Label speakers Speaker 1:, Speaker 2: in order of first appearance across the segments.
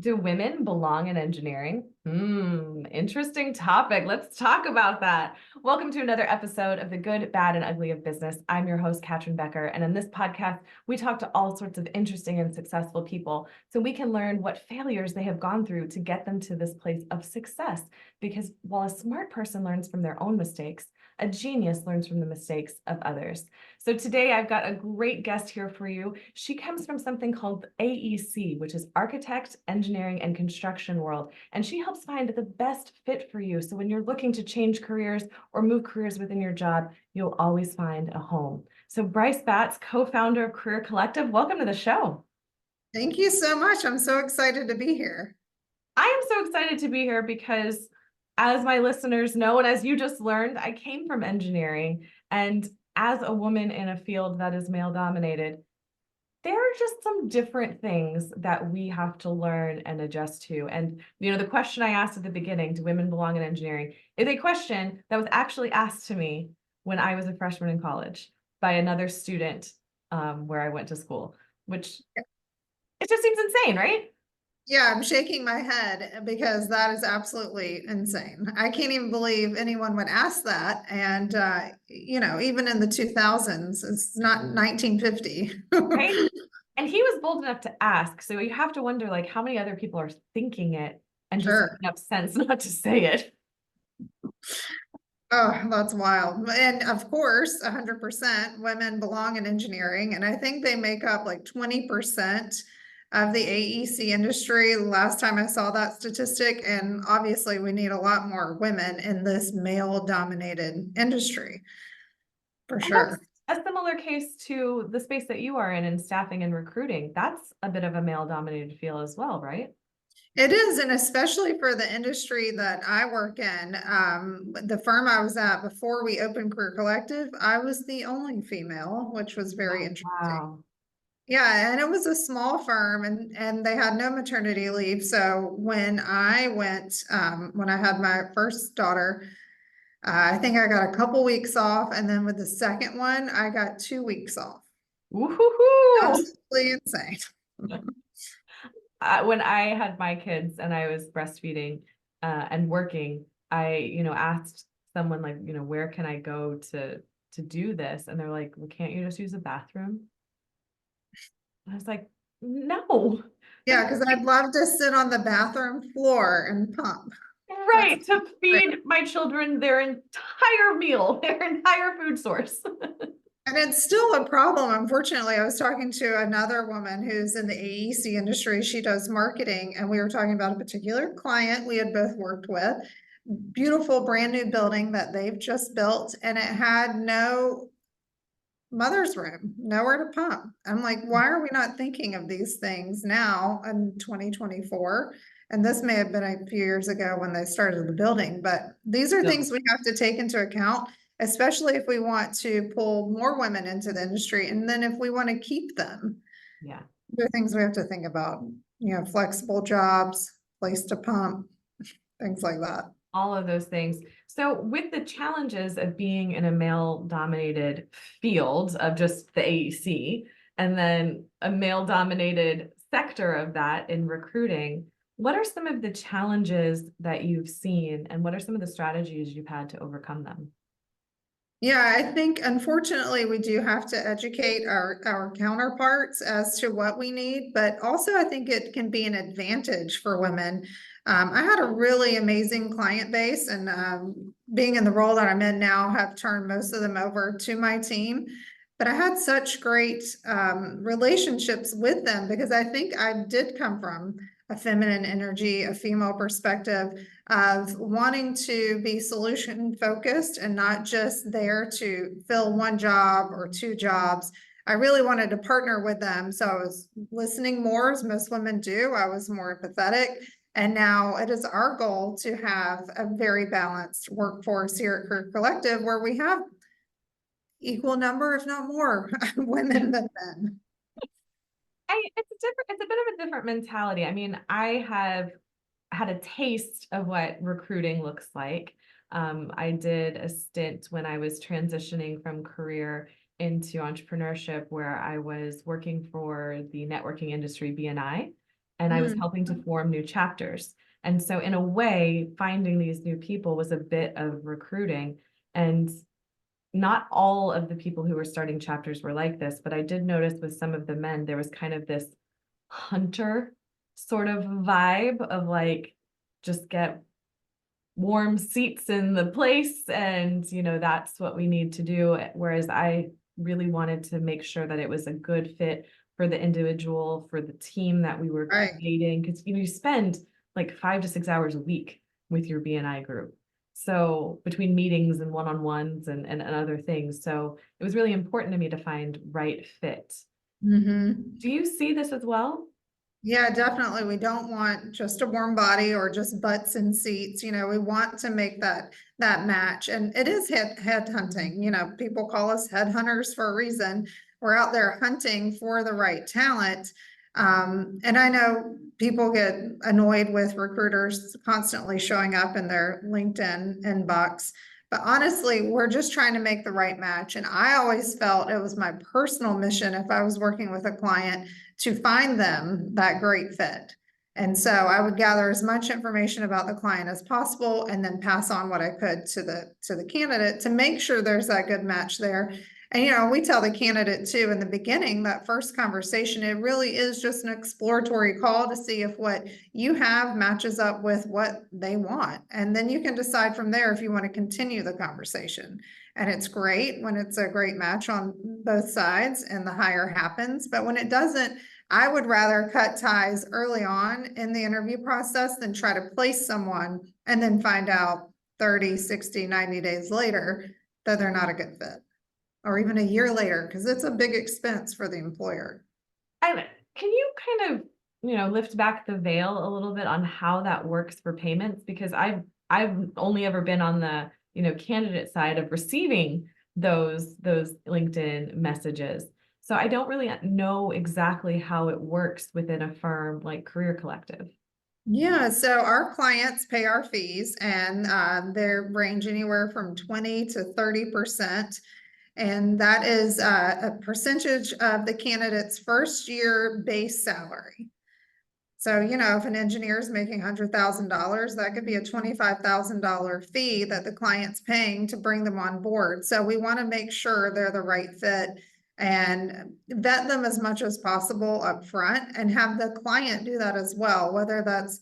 Speaker 1: Do women belong in engineering? Interesting topic. Let's talk about that. Welcome to another episode of The Good, Bad, and Ugly of Business. I'm your host, Catryn Becker. And in this podcast, we talk to all sorts of interesting and successful people so we can learn what failures they have gone through to get them to this place of success. Because while a smart person learns from their own mistakes, a genius learns from the mistakes of others. So today I've got a great guest here for you. She comes from something called AEC, which is Architect, Engineering, and Construction World. And she helps find the best fit for you. So when you're looking to change careers or move careers within your job, you'll always find a home. So Bryce Batts, co-founder of Career Collective, welcome to the show.
Speaker 2: Thank you so much. I'm so excited to be here.
Speaker 1: I am so excited to be here because, as my listeners know, and as you just learned, I came from engineering. And as a woman in a field that is male dominated, there are just some different things that we have to learn and adjust to. And, the question I asked at the beginning, do women belong in engineering, is a question that was actually asked to me when I was a freshman in college by another student where I went to school, which it just seems insane, right?
Speaker 2: Yeah, I'm shaking my head because that is absolutely insane. I can't even believe anyone would ask that. And, even in the 2000s, it's not 1950.
Speaker 1: Right? And he was bold enough to ask. So you have to wonder, like, how many other people are thinking it and just
Speaker 2: Sure.
Speaker 1: enough sense not to say it.
Speaker 2: Oh, that's wild. And of course, 100% women belong in engineering. And I think they make up like 20% of the AEC industry. Last time I saw that statistic, and obviously we need a lot more women in this male dominated industry for
Speaker 1: And that's
Speaker 2: sure.
Speaker 1: a similar case to the space that you are in staffing and recruiting. That's a bit of a male dominated field as well, right?
Speaker 2: It is, and especially for the industry that I work in, the firm I was at before we opened Career Collective, I was the only female, which was very
Speaker 1: Oh,
Speaker 2: interesting.
Speaker 1: wow.
Speaker 2: Yeah, and it was a small firm and they had no maternity leave. So when I went, when I had my first daughter, I think I got a couple weeks off, and then with the second one, I got 2 weeks off.
Speaker 1: Woohoo!
Speaker 2: Absolutely insane.
Speaker 1: When I had my kids and I was breastfeeding and working, I, asked someone like, where can I go to do this? And they're like, well, can't you just use a bathroom? And I was like, no.
Speaker 2: Yeah, because I'd love to sit on the bathroom floor and pump. That's
Speaker 1: Right, to
Speaker 2: great.
Speaker 1: feed my children their entire meal, their entire food source.
Speaker 2: And it's still a problem. Unfortunately, I was talking to another woman who's in the AEC industry. She does marketing, and we were talking about a particular client we had both worked with. Beautiful brand new building that they've just built, and it had no mother's room, nowhere to pump. I'm like, why are we not thinking of these things now in 2024? And this may have been a few years ago when they started the building, but these are
Speaker 1: No.
Speaker 2: things we have to take into account, especially if we want to pull more women into the industry. And then if we want to keep them,
Speaker 1: Yeah.
Speaker 2: there are things we have to think about, flexible jobs, place to pump, things like that.
Speaker 1: All of those things. So, with the challenges of being in a male dominated field of just the AEC, and then a male dominated sector of that in recruiting, what are some of the challenges that you've seen, and what are some of the strategies you've had to overcome them?
Speaker 2: Yeah, I think unfortunately we do have to educate our counterparts as to what we need, but also I think it can be an advantage for women. I had a really amazing client base, and being in the role that I'm in now, have turned most of them over to my team. But I had such great relationships with them because I think I did come from a feminine energy, a female perspective of wanting to be solution focused and not just there to fill one job or two jobs. I really wanted to partner with them. So I was listening more, as most women do. I was more empathetic. And now it is our goal to have a very balanced workforce here at Career Collective where we have equal number, if not more, women than men.
Speaker 1: It's a bit of a different mentality. I mean, I have had a taste of what recruiting looks like. I did a stint when I was transitioning from career into entrepreneurship where I was working for the networking industry, BNI. and I was
Speaker 2: Mm,
Speaker 1: helping to form new chapters. And so in a way, finding these new people was a bit of recruiting. And not all of the people who were starting chapters were like this, but I did notice with some of the men, there was kind of this hunter sort of vibe of like, just get warm seats in the place, and that's what we need to do. Whereas I really wanted to make sure that it was a good fit for the individual, for the team that we were
Speaker 2: right.
Speaker 1: creating, because you spend like 5 to 6 hours a week with your BNI group, so between meetings and one-on-ones and other things. So it was really important to me to find right fit.
Speaker 2: Mm-hmm.
Speaker 1: Do you see this as well?
Speaker 2: Yeah, definitely. We don't want just a warm body or just butts in seats. We want to make that match. And it is head hunting. People call us headhunters for a reason. We're out there hunting for the right talent. And I know people get annoyed with recruiters constantly showing up in their LinkedIn inbox. But honestly, we're just trying to make the right match. And I always felt it was my personal mission if I was working with a client to find them that great fit. And so I would gather as much information about the client as possible and then pass on what I could to the candidate to make sure there's that good match there. And we tell the candidate too in the beginning, that first conversation, it really is just an exploratory call to see if what you have matches up with what they want. And then you can decide from there if you want to continue the conversation. And it's great when it's a great match on both sides and the hire happens. But when it doesn't, I would rather cut ties early on in the interview process than try to place someone and then find out 30, 60, 90 days later that they're not a good fit, or even a year later, because it's a big expense for the employer.
Speaker 1: And can you kind of, lift back the veil a little bit on how that works for payments? Because I've only ever been on the, candidate side of receiving those LinkedIn messages. So I don't really know exactly how it works within a firm like Career Collective.
Speaker 2: Yeah, so our clients pay our fees, and they range anywhere from 20 to 30%. And that is a percentage of the candidate's first year base salary. So, if an engineer is making $100,000, that could be a $25,000 fee that the client's paying to bring them on board. So we want to make sure they're the right fit and vet them as much as possible up front, and have the client do that as well, whether that's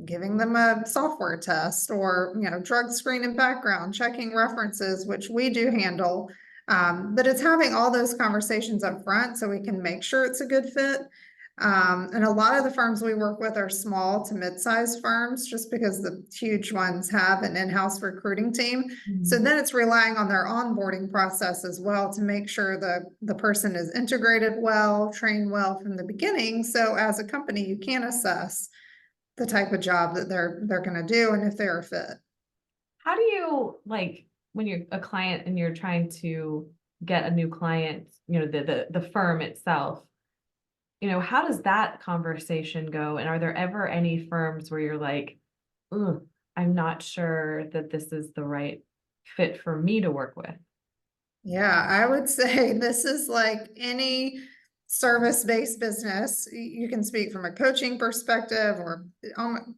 Speaker 2: giving them a software test or, drug screen and background, checking references, which we do handle. But it's having all those conversations up front so we can make sure it's a good fit. And a lot of the firms we work with are small to mid-sized firms, just because the huge ones have an in-house recruiting team. So then it's relying on their onboarding process as well to make sure the person is integrated well, trained well from the beginning. So as a company, you can assess the type of job that they're going to do and if they're a fit.
Speaker 1: How do you, like, when you're a client and you're trying to get a new client, the firm itself, how does that conversation go? And are there ever any firms where you're like, ugh, I'm not sure that this is the right fit for me to work with?
Speaker 2: Yeah, I would say this is like any service-based business. You can speak from a coaching perspective or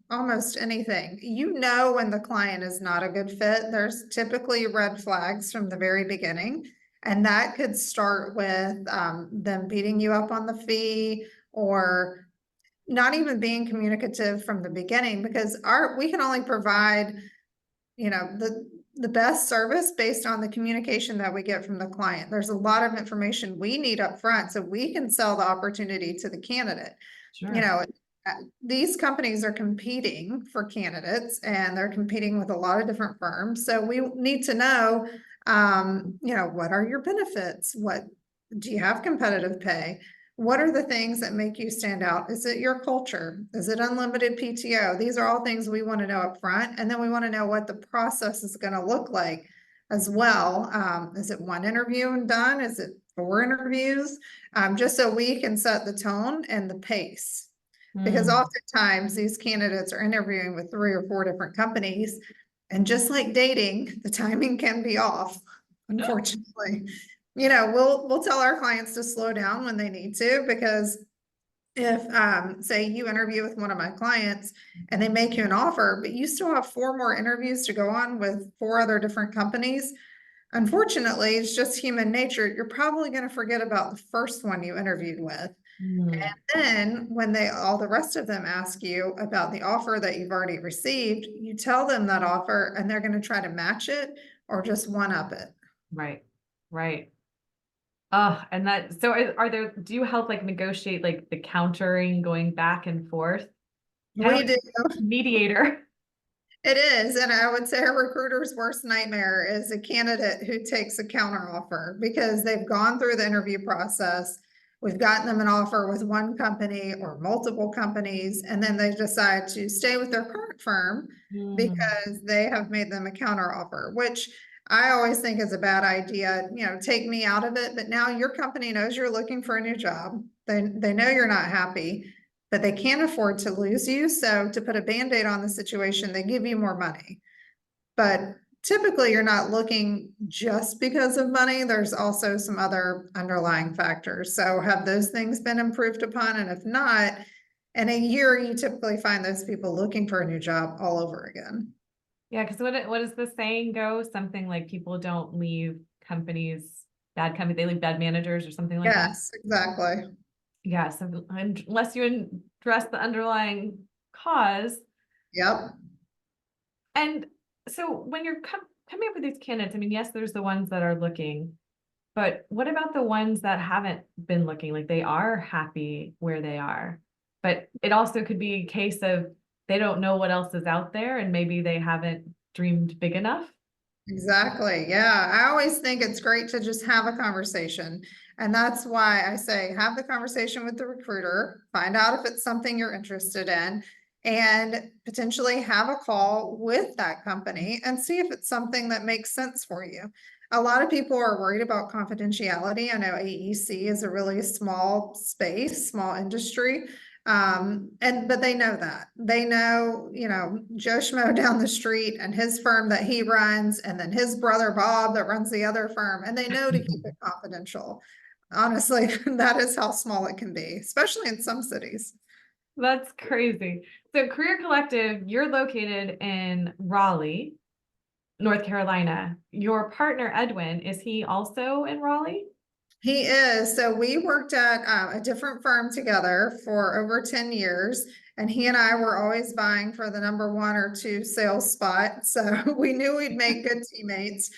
Speaker 2: almost anything. When the client is not a good fit, there's typically red flags from the very beginning. And that could start with them beating you up on the fee, or not even being communicative from the beginning, because we can only provide the best service based on the communication that we get from the client. There's a lot of information we need up front so we can sell the opportunity to the candidate.
Speaker 1: Sure.
Speaker 2: These companies are competing for candidates, and they're competing with a lot of different firms. So we need to know, what are your benefits? What do you have competitive pay? What are the things that make you stand out? Is it your culture? Is it unlimited PTO? These are all things we want to know up front. And then we want to know what the process is going to look like as well. Is it one interview and done? Is it 4 interviews? Just so we can set the tone and the pace. Because oftentimes these candidates are interviewing with 3 or 4 different companies. And just like dating, the timing can be off, unfortunately. We'll tell our clients to slow down when they need to, because if, say you interview with one of my clients and they make you an offer, but you still have 4 more interviews to go on with 4 other different companies. Unfortunately, it's just human nature. You're probably going to forget about the first one you interviewed with.
Speaker 1: Mm,
Speaker 2: Then when all the rest of them ask you about the offer that you've already received, you tell them that offer and they're going to try to match it or just one up it.
Speaker 1: right, right. Oh, and that, so are there, do you help like negotiate like the countering going back and forth? Kind of
Speaker 2: We
Speaker 1: like
Speaker 2: do.
Speaker 1: mediator.
Speaker 2: It is, and I would say a recruiter's worst nightmare is a candidate who takes a counteroffer because they've gone through the interview process. We've gotten them an offer with one company or multiple companies, and then they decide to stay with their current firm
Speaker 1: Mm,
Speaker 2: because they have made them a counteroffer, which I always think is a bad idea. Take me out of it, but now your company knows you're looking for a new job. They know you're not happy, but they can't afford to lose you. So to put a Band-Aid on the situation, they give you more money. But typically you're not looking just because of money. There's also some other underlying factors. So have those things been improved upon? And if not, in a year, you typically find those people looking for a new job all over again.
Speaker 1: yeah, because what does the saying go? Something like people don't leave companies, bad company, they leave bad managers or something like that.
Speaker 2: Yes, exactly.
Speaker 1: Yeah, so unless you address the underlying cause.
Speaker 2: Yep.
Speaker 1: And so when you're coming up with these candidates, I mean, yes, there's the ones that are looking, but what about the ones that haven't been looking? Like they are happy where they are, but it also could be a case of they don't know what else is out there and maybe they haven't dreamed big enough.
Speaker 2: Exactly. Yeah. I always think it's great to just have a conversation. And that's why I say have the conversation with the recruiter, find out if it's something you're interested in, and potentially have a call with that company and see if it's something that makes sense for you. A lot of people are worried about confidentiality. I know AEC is a really small space, small industry. But they know that. They know, Joe Schmo down the street and his firm that he runs, and then his brother Bob that runs the other firm, and they know to keep it confidential. Honestly, that is how small it can be, especially in some cities.
Speaker 1: That's crazy. So Career Collective, you're located in Raleigh, North Carolina. Your partner, Edwin, is he also in Raleigh?
Speaker 2: He is. So we worked at a different firm together for over 10 years, and he and I were always vying for the number 1 or 2 sales spot. So we knew we'd make good teammates.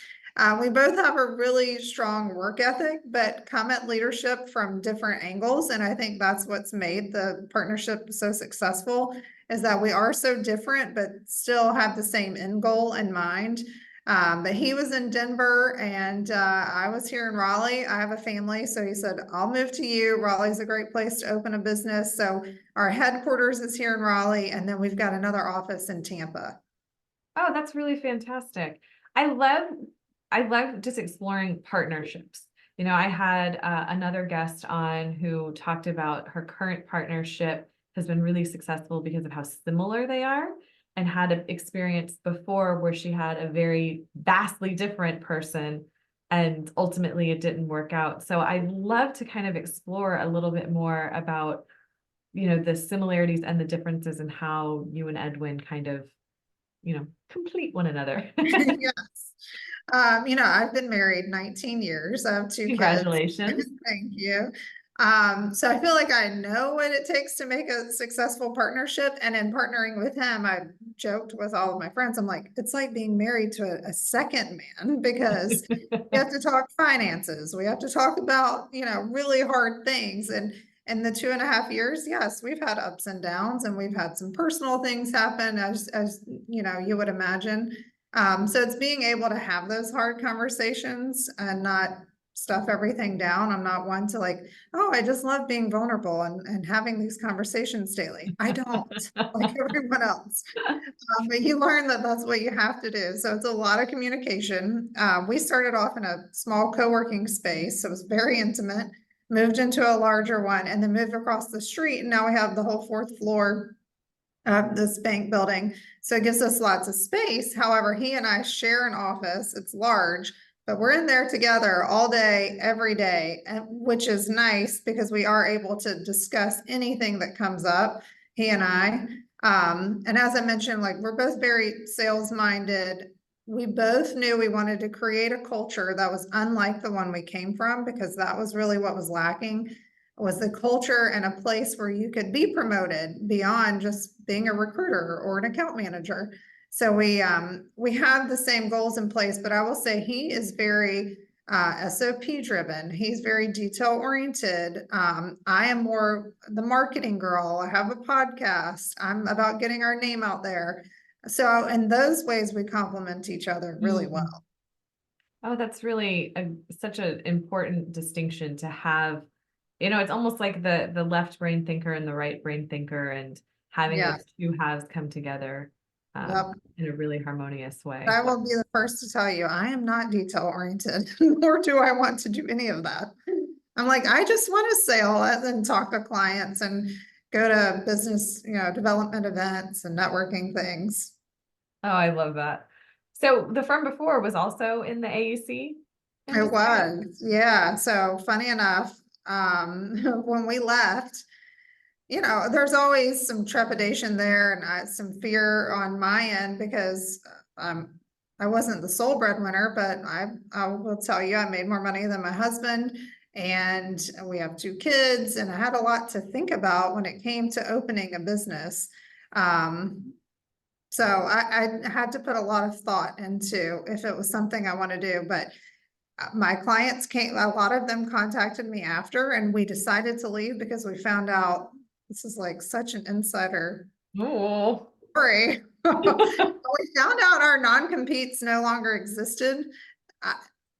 Speaker 2: We both have a really strong work ethic, but come at leadership from different angles. And I think that's what's made the partnership so successful is that we are so different, but still have the same end goal in mind. But he was in Denver and I was here in Raleigh. I have a family, so he said, I'll move to you. Raleigh's a great place to open a business. So our headquarters is here in Raleigh, and then we've got another office in Tampa.
Speaker 1: Oh, that's really fantastic. I love I love just exploring partnerships. You know, I had another guest on who talked about her current partnership has been really successful because of how similar they are and had an experience before where she had a very vastly different person and ultimately it didn't work out. So I'd love to kind of explore a little bit more about, the similarities and the differences and how you and Edwin kind of complete one another.
Speaker 2: Yes. I've been married 19 years. I have 2 kids.
Speaker 1: Congratulations.
Speaker 2: Thank you. So I feel like I know what it takes to make a successful partnership. And in partnering with him, I joked with all of my friends, I'm like, it's like being married to a second man because we have to talk finances. We have to talk about, really hard things. And in the 2.5 years, yes, we've had ups and downs and we've had some personal things happen as you would imagine. So it's being able to have those hard conversations and not stuff everything down. I'm not one to like, oh, I just love being vulnerable and having these conversations daily. I don't like everyone else. But you learn that that's what you have to do. So it's a lot of communication. We started off in a small co-working space. So it was very intimate, moved into a larger one, and then moved across the street. And now we have the whole 4th floor of this bank building. So it gives us lots of space. However, he and I share an office. It's large, but we're in there together all day, every day, and which is nice because we are able to discuss anything that comes up, he and I. And as I mentioned, like we're both very sales minded. We both knew we wanted to create a culture that was unlike the one we came from, because that was really what was lacking, was the culture and a place where you could be promoted beyond just being a recruiter or an account manager. So we have the same goals in place, but I will say he is very SOP driven. He's very detail oriented. I am more the marketing girl. I have a podcast. I'm about getting our name out there. So in those ways, we complement each other really
Speaker 1: Mm.
Speaker 2: well.
Speaker 1: Oh, that's really such an important distinction to have. You know, it's almost like the left brain thinker and the right brain thinker, and having
Speaker 2: Yeah.
Speaker 1: those two halves come together
Speaker 2: Yep.
Speaker 1: in a really harmonious way.
Speaker 2: I will be the first to tell you, I am not detail oriented, nor do I want to do any of that. I'm like, I just want to sell it and talk to clients and go to business, development events and networking things.
Speaker 1: Oh, I love that. So the firm before was also in the AEC
Speaker 2: It
Speaker 1: industry?
Speaker 2: was, yeah. So funny enough, when we left, there's always some trepidation there and some fear on my end because I wasn't the sole breadwinner, but I will tell you, I made more money than my husband, and we have two kids, and I had a lot to think about when it came to opening a business. Um, so I had to put a lot of thought into if it was something I want to do, but my clients came, a lot of them contacted me after, and we decided to leave because we found out this is like such an insider
Speaker 1: Oh.
Speaker 2: story. We found out our non-competes no longer existed. Uh,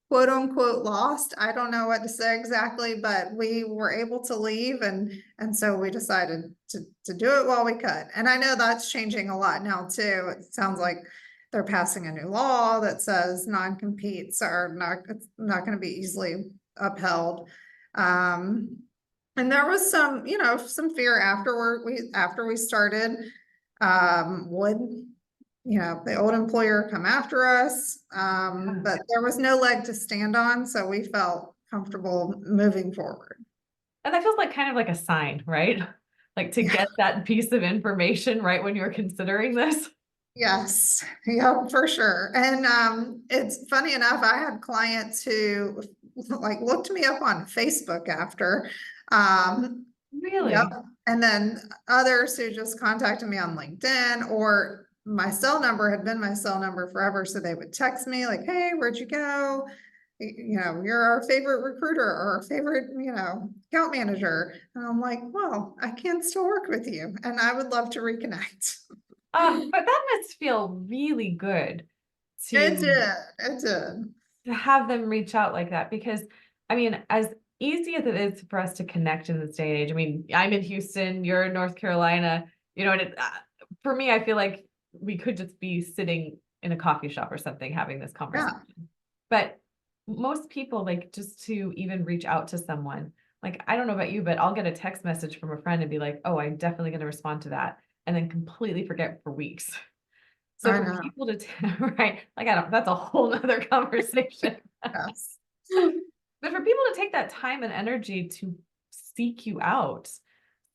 Speaker 2: Quote unquote lost. I don't know what to say exactly, but we were able to leave, and so we decided to do it while we could. And I know that's changing a lot now too. It sounds like they're passing a new law that says non-competes are it's not going to be easily upheld. And there was some fear after we started. Would the old employer come after us? But there was no leg to stand on, so we felt comfortable moving forward.
Speaker 1: And that feels like kind of like a sign, right? Like to
Speaker 2: Yeah.
Speaker 1: get that piece of information right when you're considering this.
Speaker 2: Yes, yeah, for sure. And it's funny enough, I had clients who like looked me up on Facebook after. Um, yep.
Speaker 1: Really?
Speaker 2: And then others who just contacted me on LinkedIn, or my cell number had been my cell number forever. So they would text me like, hey, where'd you go? You're our favorite recruiter or our favorite, account manager. And I'm like, well, I can still work with you and I would love to reconnect.
Speaker 1: But that must feel really good
Speaker 2: It
Speaker 1: to
Speaker 2: did. It did.
Speaker 1: have them reach out like that, because I mean, as easy as it is for us to connect in this day and age, I mean, I'm in Houston, you're in North Carolina, and for me, I feel like we could just be sitting in a coffee shop or something having this
Speaker 2: Yeah.
Speaker 1: conversation. But most people, like, just to even reach out to someone, like, I don't know about you, but I'll get a text message from a friend and be like, oh, I'm definitely going to respond to that, and then completely forget for weeks. So
Speaker 2: I
Speaker 1: for
Speaker 2: know.
Speaker 1: people to, right, like, I don't, that's a whole nother conversation.
Speaker 2: Yes.
Speaker 1: But for people to take that time and energy to seek you out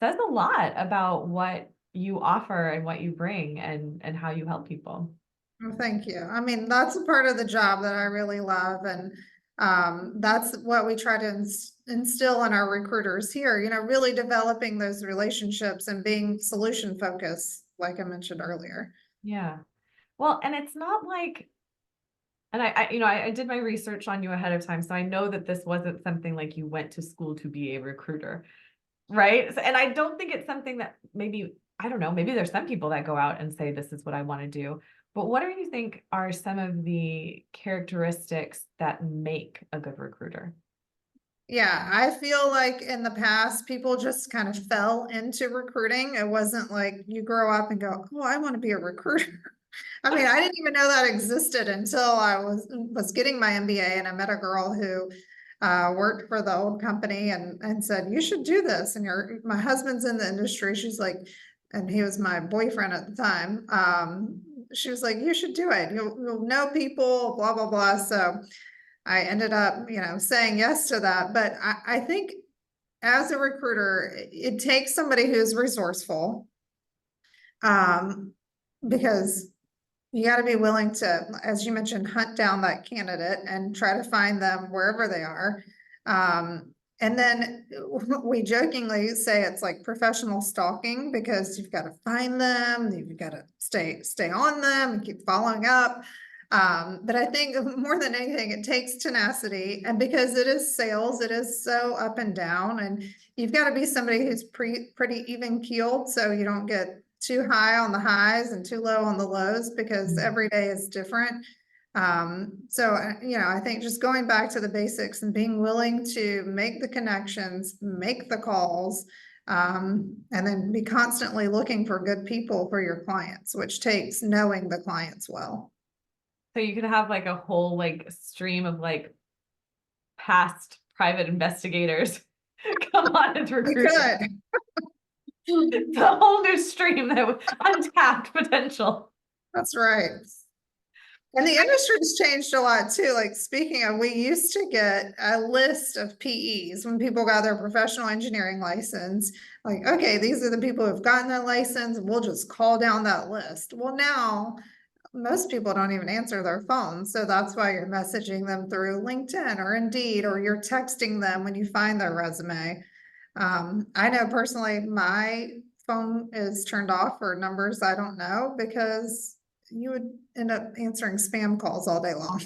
Speaker 1: says a lot about what you offer and what you bring and how you help people.
Speaker 2: Well, thank you. I mean, that's a part of the job that I really love. And that's what we try to instill in our recruiters here, really developing those relationships and being solution focused, like I mentioned earlier.
Speaker 1: Yeah. Well, and it's not like, and I did my research on you ahead of time, so I know that this wasn't something like you went to school to be a recruiter, right? And I don't think it's something that maybe, I don't know, maybe there's some people that go out and say, this is what I want to do. But what do you think are some of the characteristics that make a good recruiter?
Speaker 2: Yeah, I feel like in the past, people just kind of fell into recruiting. It wasn't like you grow up and go, oh, I want to be a recruiter. I mean, I didn't even know that existed until I was getting my MBA, and I met a girl who worked for the old company and said, you should do this. And my husband's in the industry. She's like, and he was my boyfriend at the time. She was like, you should do it. You'll know people, blah, blah, blah. So I ended up, saying yes to that. But I think as a recruiter, it takes somebody who's resourceful. Because you got to be willing to, as you mentioned, hunt down that candidate and try to find them wherever they are. And then we jokingly say it's like professional stalking because you've got to find them, you've got to stay on them and keep following up. But I think more than anything, it takes tenacity, and because it is sales, it is so up and down, and you've got to be somebody who's pretty even keeled, so you don't get too high on the highs and too low on the lows, because every day is different. So, I think just going back to the basics and being willing to make the connections, make the calls, and then be constantly looking for good people for your clients, which takes knowing the clients well.
Speaker 1: So you could have like a whole like stream of like past private investigators come on as recruiters. It's a whole new stream that was untapped potential.
Speaker 2: That's right. And the industry's changed a lot too. Like, speaking of, we used to get a list of PEs when people got their professional engineering license. Like, okay, these are the people who've gotten their license, and we'll just call down that list. Well, now most people don't even answer their phones. So that's why you're messaging them through LinkedIn or Indeed, or you're texting them when you find their resume. I know personally my phone is turned off for numbers I don't know, because you would end up answering spam calls all day long.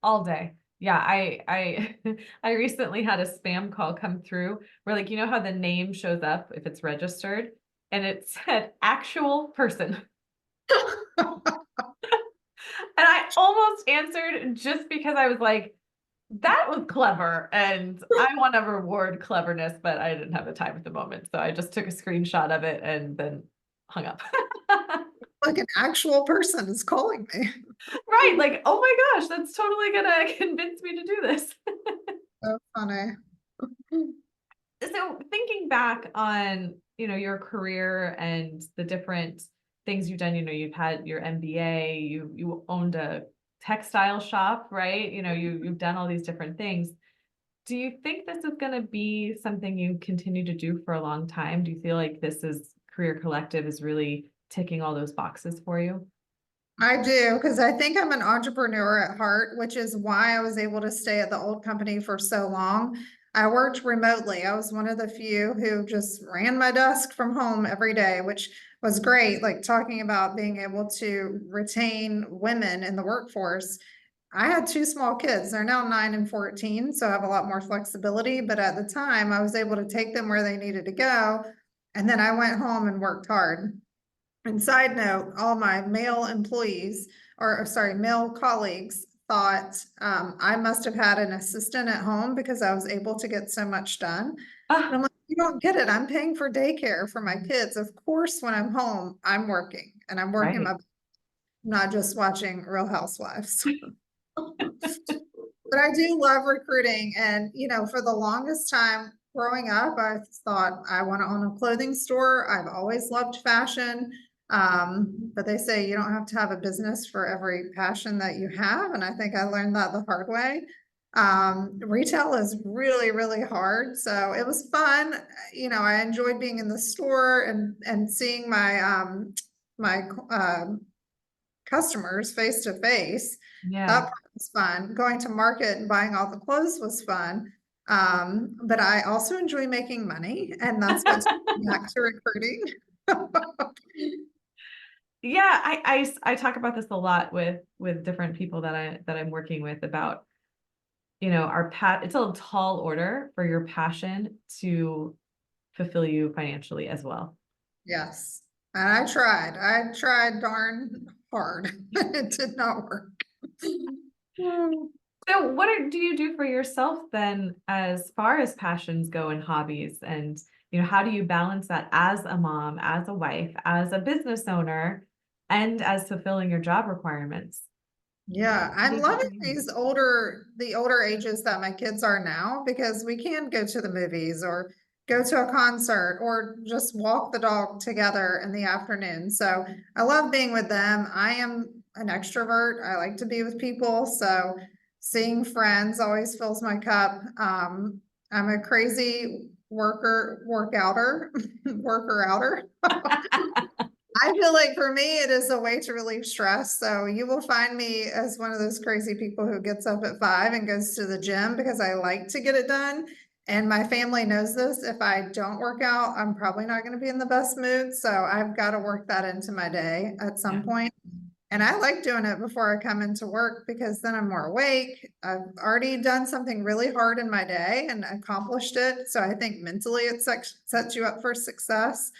Speaker 1: All day. Yeah, I I recently had a spam call come through where, like, you know how the name shows up if it's registered, and it said actual person. And I almost answered just because I was like, that was clever, and I want to reward cleverness, but I didn't have the time at the moment. So I just took a screenshot of it and then hung up.
Speaker 2: Like, an actual person is calling me.
Speaker 1: Right, like, oh my gosh, that's totally gonna convince me to do this.
Speaker 2: So funny.
Speaker 1: So thinking back on, your career and the different things you've done, you've had your MBA, you owned a textile shop, right? You've done all these different things. Do you think this is going to be something you continue to do for a long time? Do you feel like this is Career Collective is really ticking all those boxes for you?
Speaker 2: I do, because I think I'm an entrepreneur at heart, which is why I was able to stay at the old company for so long. I worked remotely. I was one of the few who just ran my desk from home every day, which was great. Like, talking about being able to retain women in the workforce. I had two small kids. They're now 9 and 14, so I have a lot more flexibility. But at the time, I was able to take them where they needed to go. And then I went home and worked hard. And side note, all my male employees, or sorry, male colleagues thought I must have had an assistant at home because I was able to get so much done. And I'm like, you don't get it. I'm paying for daycare for my kids. Of course, when I'm home, I'm working, and I'm working
Speaker 1: Right.
Speaker 2: not just watching Real Housewives. But I do love recruiting. And, for the longest time growing up, I thought I want to own a clothing store. I've always loved fashion. But they say you don't have to have a business for every passion that you have. And I think I learned that the hard way. Retail is really, really hard. So it was fun. I enjoyed being in the store and seeing my customers face to face.
Speaker 1: Yeah.
Speaker 2: That part was fun. Going to market and buying all the clothes was fun. But I also enjoy making money, and that's what's back to recruiting.
Speaker 1: Yeah, I talk about this a lot with different people that I'm working with about, it's a tall order for your passion to fulfill you financially as well.
Speaker 2: Yes. And I tried darn hard. It did not work.
Speaker 1: So do you do for yourself then, as far as passions go and hobbies? And, how do you balance that as a mom, as a wife, as a business owner, and as fulfilling your job requirements?
Speaker 2: Yeah, I'm loving the older ages that my kids are now, because we can go to the movies or go to a concert or just walk the dog together in the afternoon. So I love being with them. I am an extrovert. I like to be with people. So Seeing friends always fills my cup. I'm a crazy worker outer. I feel like for me, it is a way to relieve stress. So you will find me as one of those crazy people who gets up at 5 and goes to the gym because I like to get it done. And my family knows this. If I don't work out, I'm probably not going to be in the best mood. So I've got to work that into my day at some point. And I like doing it before I come into work because then I'm more awake. I've already done something really hard in my day and accomplished it. So I think mentally it sets you up for success.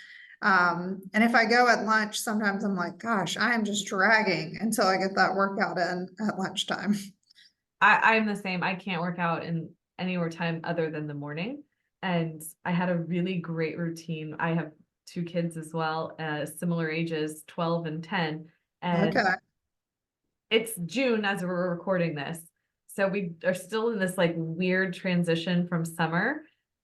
Speaker 2: And if I go at lunch, sometimes I'm like, gosh, I am just dragging until I get that workout in at lunchtime.
Speaker 1: I'm the same. I can't work out in anywhere time other than the morning. And I had a really great routine. I have 2 kids as well, similar ages, 12 and 10. And
Speaker 2: Okay.
Speaker 1: it's June as we're recording this. So we are still in this like weird transition from summer.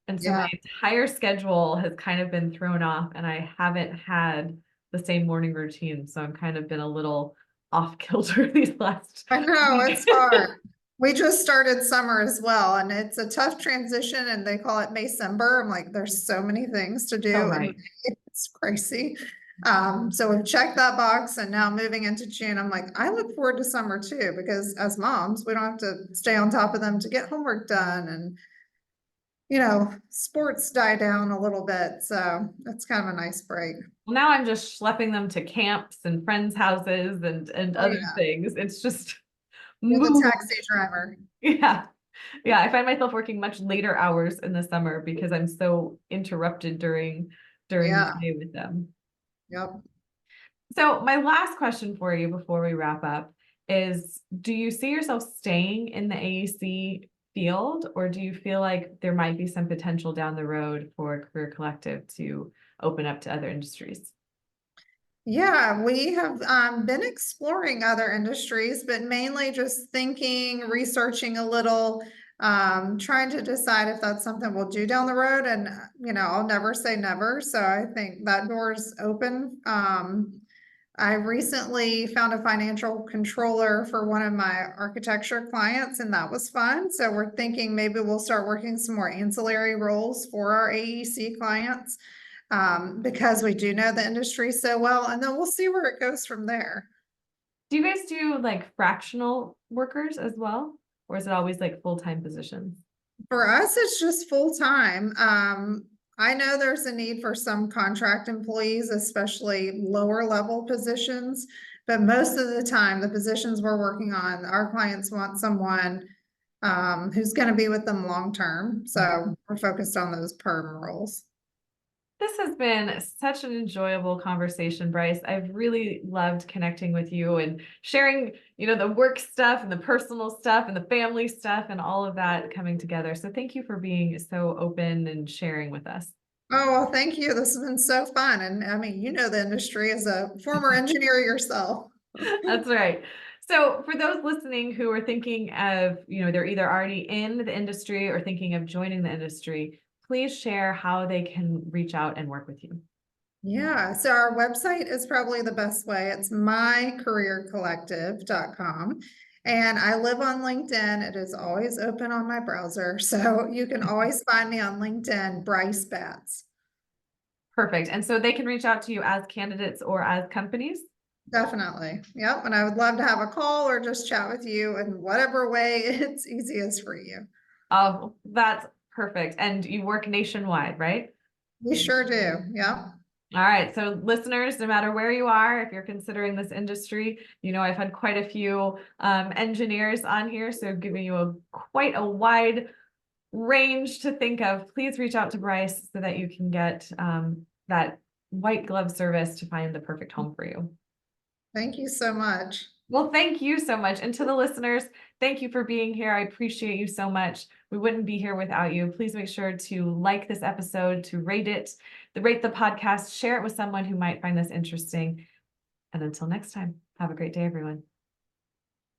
Speaker 1: And so my
Speaker 2: Yeah.
Speaker 1: entire schedule has kind of been thrown off and I haven't had the same morning routine. So I'm kind of been a little off kilter these last
Speaker 2: I know
Speaker 1: week.
Speaker 2: it's hard. We just started summer as well, and it's a tough transition, and they call it Maycember. I'm like, there's so many things to
Speaker 1: Oh,
Speaker 2: do, and
Speaker 1: right.
Speaker 2: it's crazy. So we've checked that box, and now moving into June, I'm like, I look forward to summer too, because as moms, we don't have to stay on top of them to get homework done, and sports die down a little bit, so it's kind of a nice break.
Speaker 1: Well, now I'm just schlepping them to camps and friends' houses and
Speaker 2: Oh
Speaker 1: other
Speaker 2: yeah,
Speaker 1: things. It's just
Speaker 2: you're the
Speaker 1: move.
Speaker 2: taxi driver.
Speaker 1: Yeah. Yeah. I find myself working much later hours in the summer because I'm so interrupted during the
Speaker 2: Yeah,
Speaker 1: day with them.
Speaker 2: yep.
Speaker 1: So my last question for you before we wrap up is, do you see yourself staying in the AEC field, or do you feel like there might be some potential down the road for Career Collective to open up to other industries?
Speaker 2: Yeah, we have been exploring other industries, but mainly just thinking, researching a little, trying to decide if that's something we'll do down the road. And, I'll never say never. So I think that door is open. I recently found a financial controller for one of my architecture clients, and that was fun. So we're thinking maybe we'll start working some more ancillary roles for our AEC clients, because we do know the industry so well, and then we'll see where it goes from there.
Speaker 1: Do you guys do like fractional workers as well? Or is it always like full-time positions?
Speaker 2: For us, it's just full time. I know there's a need for some contract employees, especially lower level positions, but most of the time, the positions we're working on, our clients want someone who's going to be with them long term. So we're focused on those perm roles.
Speaker 1: This has been such an enjoyable conversation, Bryce. I've really loved connecting with you and sharing, the work stuff and the personal stuff and the family stuff and all of that coming together. So thank you for being so open and sharing with us.
Speaker 2: Oh, well, thank you. This has been so fun. And I mean, you know the industry as a former engineer yourself.
Speaker 1: That's right. So for those listening who are thinking of, they're either already in the industry or thinking of joining the industry, please share how they can reach out and work with you.
Speaker 2: Yeah, so our website is probably the best way. It's mycareercollective.com. And I live on LinkedIn. It is always open on my browser. So you can always find me on LinkedIn, Bryce Batts.
Speaker 1: Perfect. And so they can reach out to you as candidates or as companies?
Speaker 2: Definitely. Yep. And I would love to have a call or just chat with you in whatever way it's easiest for you.
Speaker 1: Oh, that's perfect. And you work nationwide, right?
Speaker 2: We sure do. Yep.
Speaker 1: All right. So listeners, no matter where you are, if you're considering this industry, I've had quite a few engineers on here, so giving you quite a wide range to think of. Please reach out to Bryce so that you can get that white glove service to find the perfect home for you.
Speaker 2: Thank you so much.
Speaker 1: Well, thank you so much. And to the listeners, thank you for being here. I appreciate you so much. We wouldn't be here without you. Please make sure to like this episode, to rate the podcast, share it with someone who might find this interesting. And until next time, have a great day, everyone.